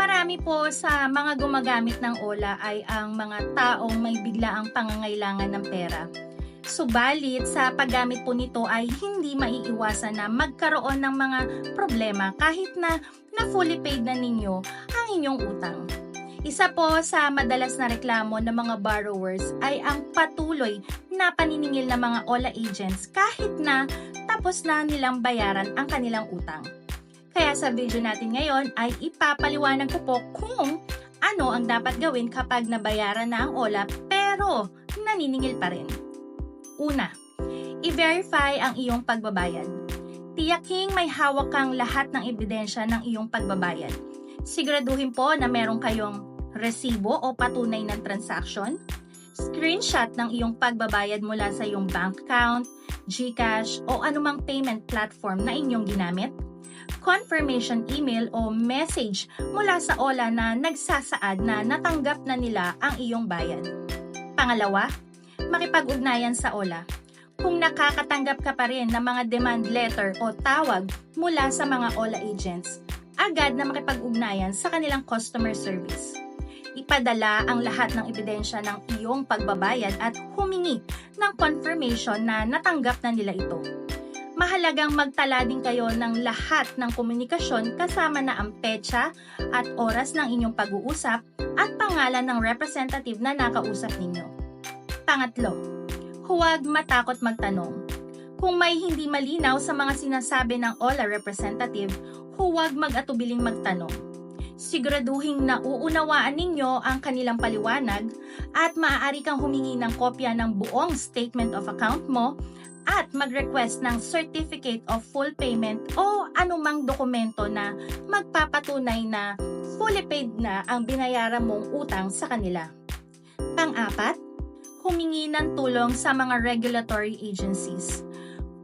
Marami po sa mga gumagamit ng OLA ay ang mga taong may biglaang pangangailangan ng pera. Subalit sa paggamit po nito ay hindi maiiwasan na magkaroon ng mga problema kahit na fully paid na ninyo ang inyong utang. Isa po sa madalas na reklamo ng mga borrowers ay ang patuloy na paniningil ng mga OLA agents kahit na tapos na nilang bayaran ang kanilang utang. Kaya sa video natin ngayon ay ipapaliwanag ko po kung ano ang dapat gawin kapag nabayaran na ang OLA pero naniningil pa rin. Una, i-verify ang iyong pagbabayad. Tiyaking may hawak kang lahat ng ebidensya ng iyong pagbabayad. Siguraduhin po na meron kayong resibo o patunay ng transaction, screenshot ng iyong pagbabayad mula sa iyong bank account, GCash o anumang payment platform na inyong ginamit, confirmation email o message mula sa OLA na nagsasaad na natanggap na nila ang iyong bayad. Pangalawa, makipag-ugnayan sa OLA. Kung nakakatanggap ka pa rin ng mga demand letter o tawag mula sa mga OLA agents, agad na makipag-ugnayan sa kanilang customer service. Ipadala ang lahat ng ebidensya ng iyong pagbabayad at humingi ng confirmation na natanggap na nila ito. Mahalagang magtala din kayo ng lahat ng komunikasyon kasama na ang petsa at oras ng inyong pag-uusap at pangalan ng representative na nakausap ninyo. Pangatlo, huwag matakot magtanong. Kung may hindi malinaw sa mga sinasabi ng OLA representative, huwag mag-atubiling magtanong. Siguraduhin na uunawaan ninyo ang kanilang paliwanag at maaari kang humingi ng kopya ng buong statement of account mo at mag-request ng certificate of full payment o anumang dokumento na magpapatunay na fully paid na ang binayaran mong utang sa kanila. Pang-apat, humingi ng tulong sa mga regulatory agencies.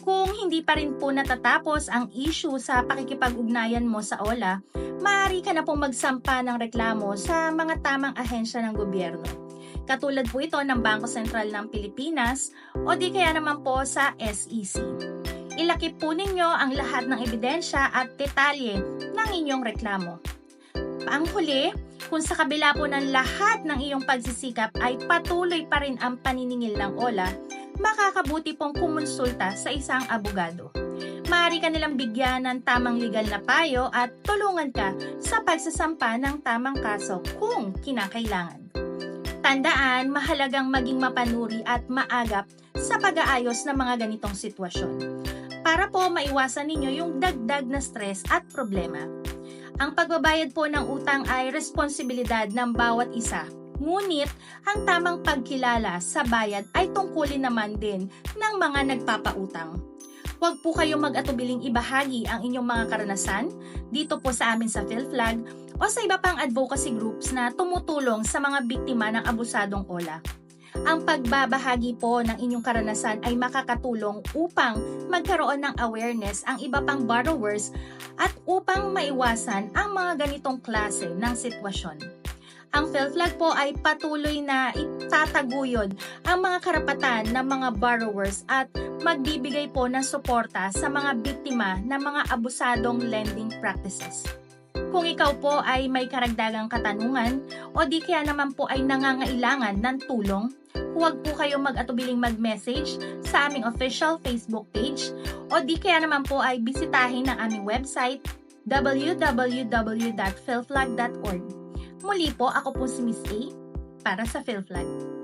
Kung hindi pa rin po natatapos ang issue sa pakikipag-ugnayan mo sa OLA, maaari ka na pong magsampa ng reklamo sa mga tamang ahensya ng gobyerno. Katulad po ito ng Bangko Sentral ng Pilipinas o di kaya naman po sa SEC. Ilakip po ninyo ang lahat ng ebidensya at detalye ng inyong reklamo. Panghuli, kung sa kabila po ng lahat ng iyong pagsisikap ay patuloy pa rin ang paniningil ng OLA, makakabuti pong kumonsulta sa isang abogado. Maaari ka nilang bigyan ng tamang legal na payo at tulungan ka sa pagsasampa ng tamang kaso kung kinakailangan. Tandaan, mahalagang maging mapanuri at maagap sa pag-aayos ng mga ganitong sitwasyon para po maiwasan ninyo yung dagdag na stress at problema. Ang pagbabayad po ng utang ay responsibilidad ng bawat isa. Ngunit, ang tamang pagkilala sa bayad ay tungkulin naman din ng mga nagpapautang. Huwag po kayo mag-atubiling ibahagi ang inyong mga karanasan dito po sa amin sa PhilFlag o sa iba pang advocacy groups na tumutulong sa mga biktima ng abusadong OLA. Ang pagbabahagi po ng inyong karanasan ay makakatulong upang magkaroon ng awareness ang iba pang borrowers at upang maiwasan ang mga ganitong klase ng sitwasyon. Ang PhilFlag po ay patuloy na itataguyod ang mga karapatan ng mga borrowers at magbibigay po ng suporta sa mga biktima ng mga abusadong lending practices. Kung ikaw po ay may karagdagang katanungan o di kaya naman po ay nangangailangan ng tulong, huwag po kayo mag-atubiling mag-message sa aming official Facebook page o di kaya naman po ay bisitahin ang aming website www.philflag.org. Muli po, ako po si Miss A para sa PhilFlag.